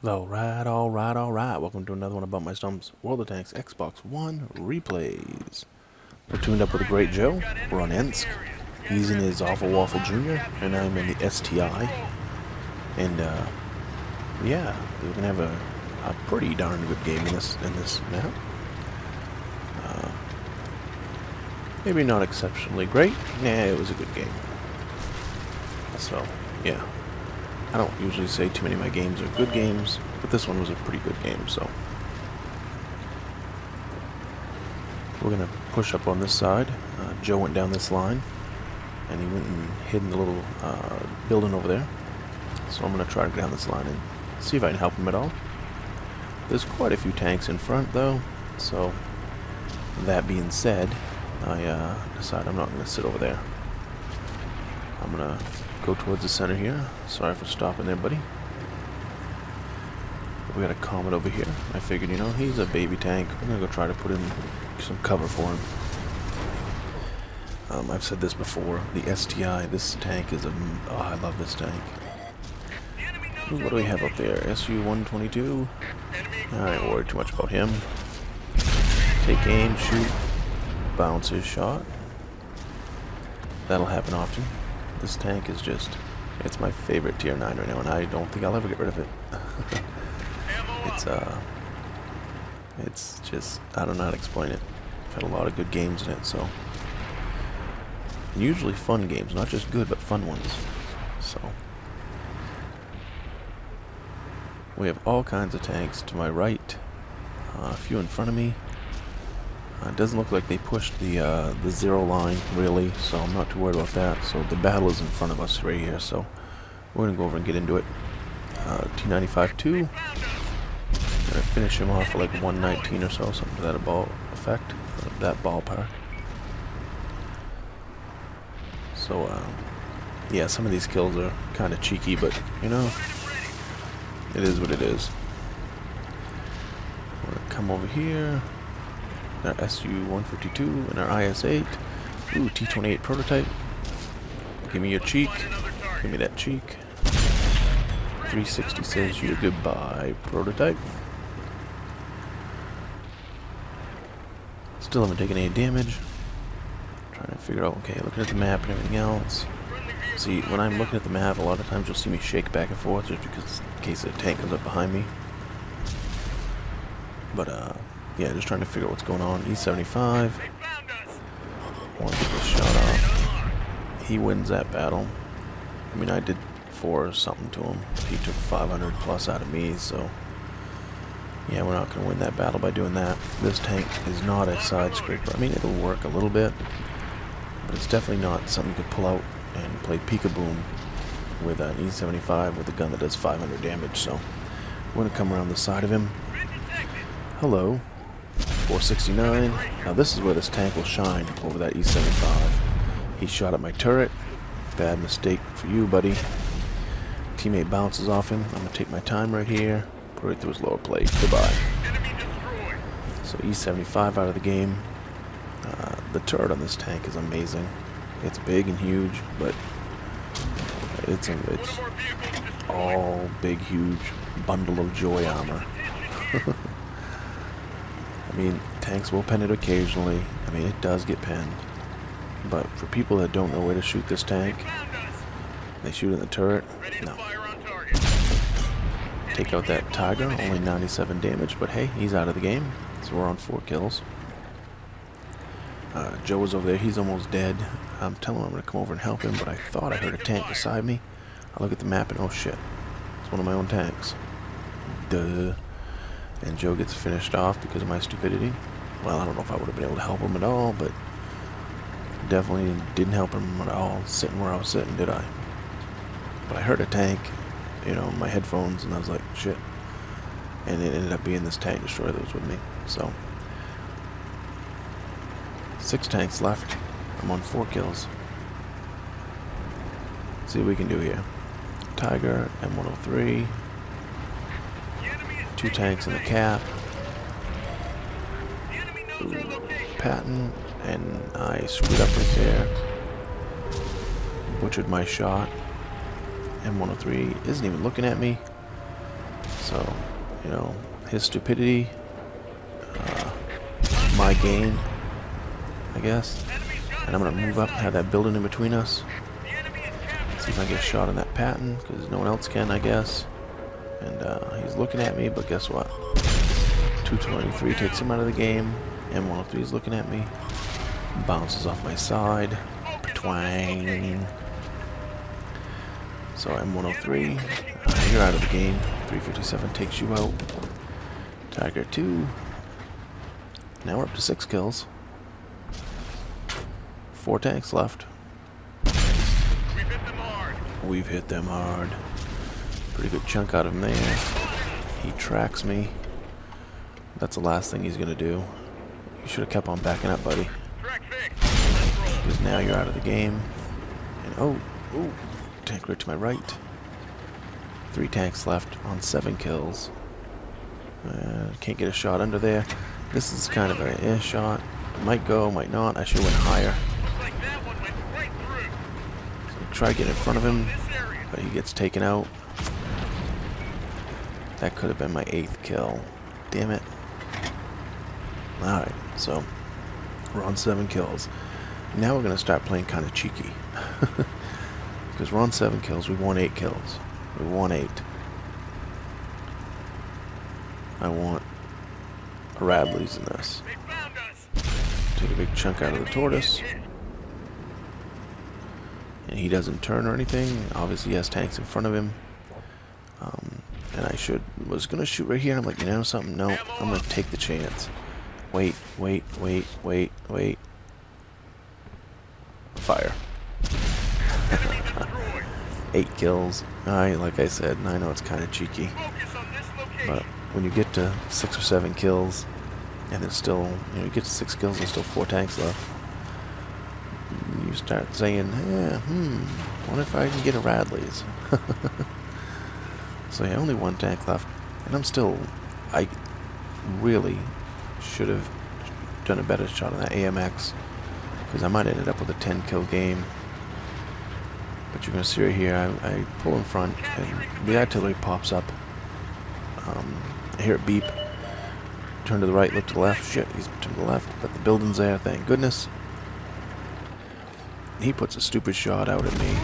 Alright, alright, alright. Welcome to another one of BumpmyStump's World of Tanks Xbox One replays. We're tuned up with a great Joe. We're on Ensk. He's in his Awful Waffle Jr. and I'm in the STI. And yeah, we're gonna have a pretty darn good game in this map. Maybe not exceptionally great. Nah, it was a good game. So yeah. I don't usually say too many of my games are good games, but this one was a pretty good game, so. We're going to push up on this side. Joe went down this line, and he went and hid in the little building over there. So I'm going to try to get down this line and see if I can help him at all. There's quite a few tanks in front, though, so that being said, I decide I'm not going to sit over there. I'm going to go towards the center here. Sorry for stopping there, buddy. We got a Comet over here. I figured, you know, he's a baby tank. We're gonna go try to put in some cover for him. I've said this before. The STI, this tank is a... Oh, I love this tank. Ooh, what do we have up there? SU-122. I ain't worried too much about him. Take aim, shoot, bounce his shot. That'll happen often. This tank is just, it's my favorite tier 9 right now, and I don't think I'll ever get rid of it. It's just, I don't know how to explain it. I've had a lot of good games in it, so. And usually fun games, not just good, but fun ones. So. We have all kinds of tanks to my right, a few in front of me. It doesn't look like they pushed the zero line, really, so I'm not too worried about that. So the battle is in front of us right here, so we're going to go over and get into it. T95-2. Gonna finish him off at like 119 or so, something to that effect, that ballpark. So, yeah, some of these kills are kind of cheeky, but, you know, it is what it is. We're going to come over here. Our SU-152 and our IS-8. Ooh, T-28 prototype. Give me your cheek. Give me that cheek. 360 says you goodbye, prototype. Still haven't taken any damage. Trying to figure out, okay, looking at the map and everything else. See, when I'm looking at the map, a lot of times you'll see me shake back and forth just because in case a tank comes up behind me. But, yeah, just trying to figure out what's going on. E75. Want to get this shot off. He wins that battle. I mean, I did 4 something to him. He took 500 plus out of me, so yeah, we're not going to win that battle by doing that. This tank is not a side scraper. I mean, it'll work a little bit, but it's definitely not something you could pull out and play peekaboo with an E75 with a gun that does 500 damage. So we're going to come around the side of him. Hello. 469. Now this is where this tank will shine over that E75. He shot at my turret. Bad mistake for you, buddy. Teammate bounces off him. I'm going to take my time right here. Put it right through his lower plate. Goodbye. So E75 out of the game. The turret on this tank is amazing. It's big and huge, but it's all big, huge bundle of joy armor. I mean, tanks will pen it occasionally. I mean, it does get penned. But for people that don't know where to shoot this tank, they shoot in the turret. No. Take out that Tiger, only 97 damage, but hey, he's out of the game. So we're on 4 kills. Joe was over there, he's almost dead. I'm telling him I'm going to come over and help him, but I thought I heard a tank beside me. I look at the map and oh shit, it's one of my own tanks. Duh. And Joe gets finished off because of my stupidity. Well, I don't know if I would have been able to help him at all, but definitely didn't help him at all sitting where I was sitting, did I? But I heard a tank, you know, in my headphones, and I was like, shit. And it ended up being this tank destroyer that was with me. So, 6 tanks left. I'm on 4 kills. See what we can do here. Tiger, M103. 2 tanks in the cap. Ooh, Patton, and I screwed up right there. Butchered my shot. M103 isn't even looking at me. So, you know, his stupidity, my gain, I guess. And I'm going to move up and have that building in between us. See if I get shot on that Patton, because no one else can, I guess. And he's looking at me, but guess what? 223 takes him out of the game. M103 is looking at me. Bounces off my side. Twang. So M103, you're out of the game. 357 takes you out. Tiger 2. Now we're up to 6 kills. 4 tanks left. We've hit them hard. We've hit them hard. Pretty good chunk out of him there. He tracks me. That's the last thing he's gonna do. You should have kept on backing up, buddy. Track fixed. Because now you're out of the game. And oh, tank right to my right. 3 tanks left on 7 kills. Can't get a shot under there. This is kind of a shot. Might go, might not. I should have went higher. Looks like that one went right through. So try to get in front of him, This area. but he gets taken out. That could have been my 8th kill. Damn it. Alright, so we're on 7 kills. Now we're going to start playing kind of cheeky. Because we're on 7 kills, we won 8 kills. We won 8. I want a Radley's in this. They found us. Take a big chunk out of the tortoise. And he doesn't turn or anything. Obviously he has tanks in front of him. And I was going to shoot right here. I'm like, you know something? No, I'm going to take the chance. Wait. Fire. 8 kills. Alright, like I said, and I know it's kind of cheeky. Focus on this location. But when you get to 6 or 7 kills, and there's still, you get to 6 kills and still 4 tanks left, you start saying, what if I can get a Radley's? So yeah, only 1 tank left, and I really should have done a better shot on that AMX, because I might have ended up with a 10 kill game. But you're going to see right here, I pull in front, and the artillery pops up. I hear it beep. Turn to the right, look to the left. Shit, he's to the left, but the building's there, thank goodness. He puts a stupid shot out at me.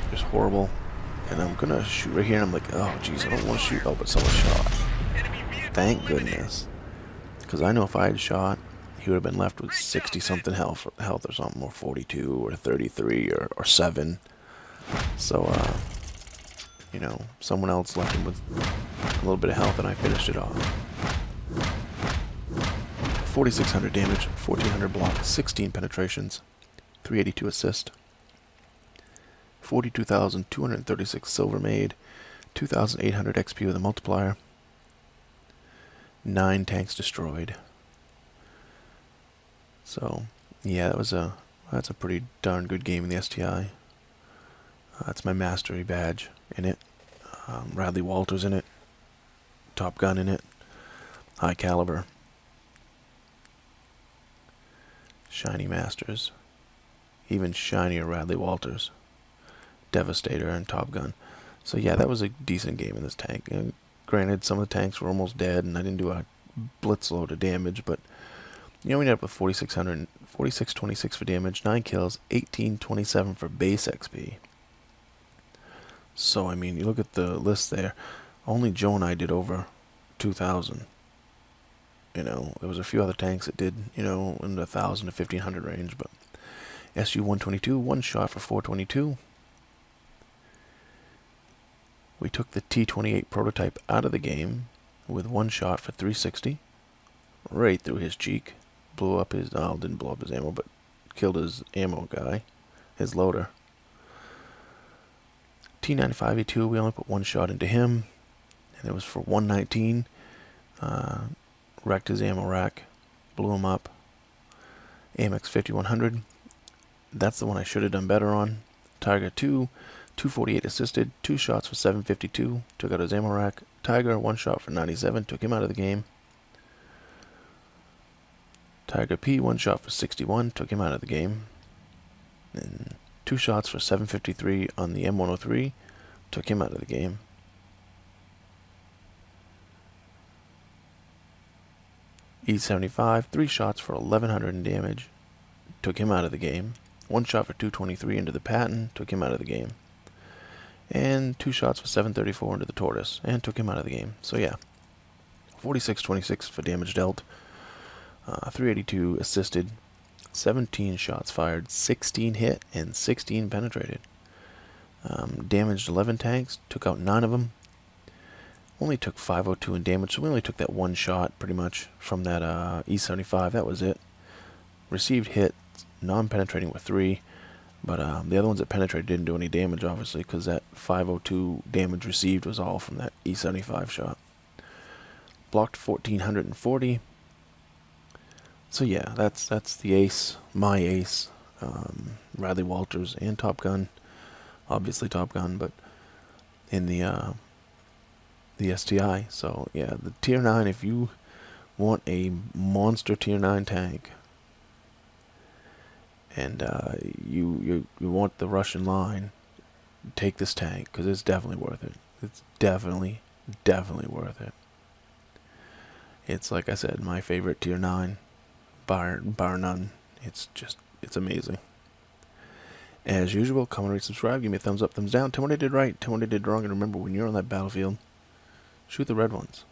Just horrible. And I'm going to shoot right here, and I'm like, oh, jeez, I don't want to shoot. Oh, but someone shot. Thank goodness. Because I know if I had shot, he would have been left with 60-something health or something, or 42, or 33, or 7. So, someone else left him with a little bit of health, and I finished it off. 4,600 damage, 1,400 block, 16 penetrations, 382 assist, 42,236 silver made, 2,800 XP with a multiplier, 9 tanks destroyed. So, yeah, that's a pretty darn good game in the STI. That's my mastery badge in it. Radley-Walters in it. Top Gun in it. High caliber. Shiny Masters. Even shinier Radley-Walters. Devastator and Top Gun. So yeah, that was a decent game in this tank. Granted, some of the tanks were almost dead, and I didn't do a blitz load of damage, but we ended up with 4,600, 4626 for damage, 9 kills, 1827 for base XP. So, I mean, you look at the list there, only Joe and I did over 2,000. There was a few other tanks that did, in the 1,000 to 1,500 range, but SU-122, 1 shot for 422. We took the T-28 prototype out of the game with 1 shot for 360, right through his cheek. Blew up his, didn't blow up his ammo, but killed his ammo guy, his loader. T-95A2, we only put 1 shot into him, and it was for 119. Wrecked his ammo rack, blew him up. AMX 5100, that's the one I should have done better on. Tiger 2, 248 assisted, 2 shots for 752, took out his ammo rack. Tiger, 1 shot for 97, took him out of the game. Tiger P, 1 shot for 61, took him out of the game. And 2 shots for 753 on the M103, took him out of the game. E75, 3 shots for 1100 in damage, took him out of the game. 1 shot for 223 into the Patton, took him out of the game. And 2 shots for 734 into the Tortoise, and took him out of the game. So yeah, 46-26 for damage dealt, 382 assisted, 17 shots fired, 16 hit, and 16 penetrated. Damaged 11 tanks, took out 9 of them. Only took 502 in damage, so we only took that 1 shot pretty much from that E75. That was it. Received hits, non-penetrating with 3, but the other ones that penetrated didn't do any damage, obviously, because that 502 damage received was all from that E75 shot. Blocked 1440. So yeah, that's the ace, my ace, Radley-Walters and Top Gun, obviously Top Gun, but in the STI. So yeah, the tier 9, if you want a monster tier 9 tank and you want the Russian line, take this tank, because it's definitely worth it. It's definitely worth it. It's, like I said, my favorite tier 9, bar none. It's amazing. As usual, comment, rate, subscribe, give me a thumbs up, thumbs down, tell me what I did right, tell me what I did wrong, and remember, when you're on that battlefield, shoot the red ones.